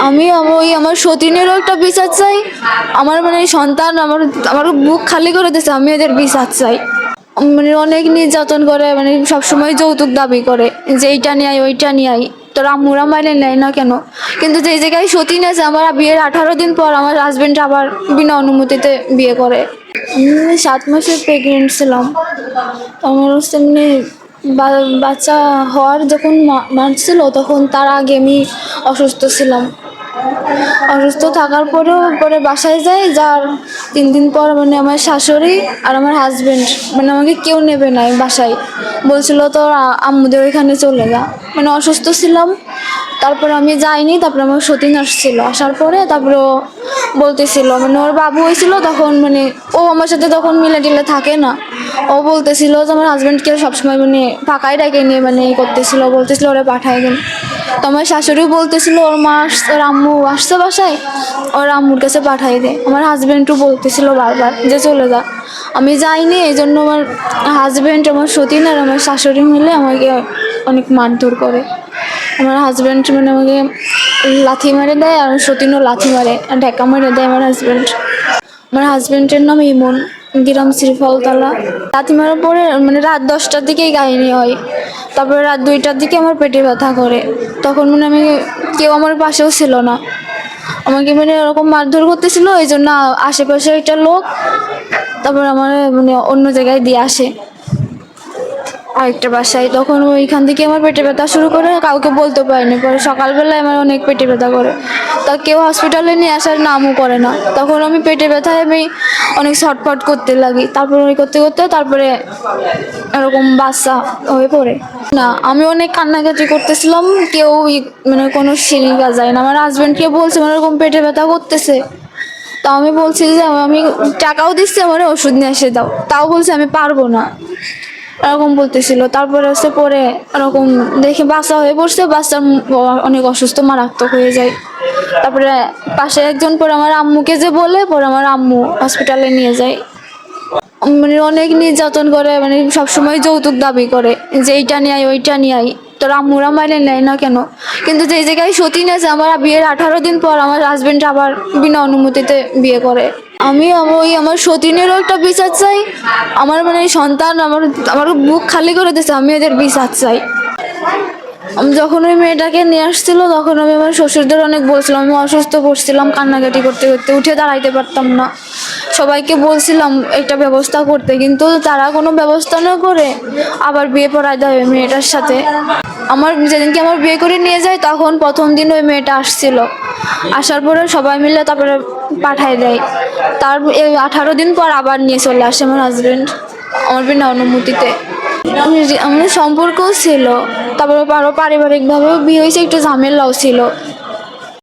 আমি ওই আমার সতীনেরও একটা বিচার চাই। আমার মানে সন্তান আমার আমার বুক খালি করে দিয়েছে, আমি এদের বিচার চাই। মানে অনেক নির্যাতন করে, মানে সবসময় যৌতুক দাবি করে যে এইটা নিয়ে আয় ওইটা নিয়ে আয়। তোর আম্মুরা মাইনে নেয় না কেন? কিন্তু যে জায়গায় সতীন আছে, আমার বিয়ের 18 দিন পর আমার হাজবেন্ড আবার বিনা অনুমতিতে বিয়ে করে। আমি 7 মাসের প্রেগনেন্ট ছিলাম। তো আমার হচ্ছে মানে বাচ্চা হওয়ার যখন মানছিল, তখন তার আগে আমি অসুস্থ ছিলাম। অসুস্থ থাকার পরেও পরে বাসায় যাই, যার 3 দিন পর মানে আমার শাশুড়ি আর আমার হাজবেন্ড মানে আমাকে কেউ নেবে না বাসায়। বলছিল তো আম্মুদের ওইখানে চলে যা, মানে অসুস্থ ছিলাম। তারপর আমি যাইনি। তারপরে আমার সতীন আসছিল, আসার পরে তারপরে ও বলতেছিল, মানে ওর বাবু হয়েছিল তখন, মানে ও আমার সাথে তখন মিলে টিলে থাকে না। ও বলতেছিল যে আমার হাজবেন্ডকে সবসময় মানে ফাঁকাই রেখে নিয়ে মানে করতেছিল, বলতেছিল ওরা পাঠায় দেন। তো আমার শাশুড়িও বলতেছিল ওর মা ওর আম্মু আসছে বাসায়, ওর আম্মুর কাছে পাঠাই দে। আমার হাজবেন্ডও বলতেছিল বারবার যে চলে যা। আমি যাইনি। এই জন্য আমার হাজবেন্ড, আমার সতীন আর আমার শাশুড়ি মিলে আমাকে অনেক মারধর করে। আমার হাজবেন্ড মানে আমাকে লাথি মেরে দেয়, আর সতীনও লাথি মারে, ঢেকা মেরে দেয় আমার হাজবেন্ড। আমার হাজবেন্ডের নাম ইমন, গ্রাম শ্রীফলতলা। লাথি মারার পরে মানে রাত 10টার দিকেই কাহিনী হয়। তারপরে রাত 2টার দিকে আমার পেটে ব্যথা করে। তখন মানে আমি কেউ আমার পাশেও ছিল না, আমাকে মানে এরকম মারধর করতেছিল। এই জন্য আশেপাশে একটা লোক তারপর আমার মানে অন্য জায়গায় দিয়ে আসে আরেকটা বাসায়। তখন ওইখান থেকে আমার পেটে ব্যথা শুরু করে, কাউকে বলতে পারিনি। পরে সকালবেলায় আমার অনেক পেটে ব্যথা করে, তা কেউ হসপিটালে নিয়ে আসার নামও করে না। তখন আমি পেটে ব্যথায় আমি অনেক ছটফট করতে লাগি। তারপর ওই করতে করতে তারপরে এরকম বাচ্চা হয়ে পড়ে। না, আমি অনেক কান্নাকাটি করতেছিলাম, কেউ মানে কোনো সিঁড়ি যায় না। আমার হাজবেন্ডকে বলছে আমার এরকম পেটে ব্যথা করতেছে, তাও আমি বলছি যে আমি টাকাও দিচ্ছি, আমার ওষুধ নিয়ে এসে দাও, তাও বলছে আমি পারবো না, এরকম বলতেছিল। তারপরে হচ্ছে পরে এরকম দেখে বাচ্চা হয়ে পড়ছে, বাচ্চা অনেক অসুস্থ, মারাত্মক হয়ে যায়। তারপরে পাশে একজন পরে আমার আম্মুকে যে বলে, পরে আমার আম্মু হসপিটালে নিয়ে যায়। মানে অনেক নির্যাতন করে, মানে সবসময় যৌতুক দাবি করে যে এইটা নিয়ে আয় ওইটা নিয়ে আয়। তোর আম্মুরা মাইনে নেয় না কেন? কিন্তু যে জায়গায় সতীন আছে, আমার বিয়ের 18 দিন পর আমার হাজবেন্ড আবার বিনা অনুমতিতে বিয়ে করে। আমি ওই আমার সতীনেরও একটা বিচার চাই। আমার মানে সন্তান আমার আমার বুক খালি করে দিয়েছে, আমি এদের বিচার চাই। আমি যখন ওই মেয়েটাকে নিয়ে আসছিল, তখন আমি আমার শ্বশুরদের অনেক বলছিলাম, আমি অসুস্থ পড়ছিলাম, কান্নাকাটি করতে করতে উঠে দাঁড়াইতে পারতাম না। সবাইকে বলছিলাম একটা ব্যবস্থা করতে, কিন্তু তারা কোনো ব্যবস্থা না করে আবার বিয়ে পড়ায় দেয় ওই মেয়েটার সাথে। আমার যেদিনকে আমার বিয়ে করে নিয়ে যায়, তখন প্রথম দিন ওই মেয়েটা আসছিল। আসার পরে সবাই মিলে তারপরে পাঠায় দেয়। তার 18 দিন পর আবার নিয়ে চলে আসে আমার হাজবেন্ড আমার বিনা অনুমতিতে। আমাদের সম্পর্কও ছিল, তারপরে আরো পারিবারিকভাবেও বিয়ে হয়েছে, একটু ঝামেলাও ছিল।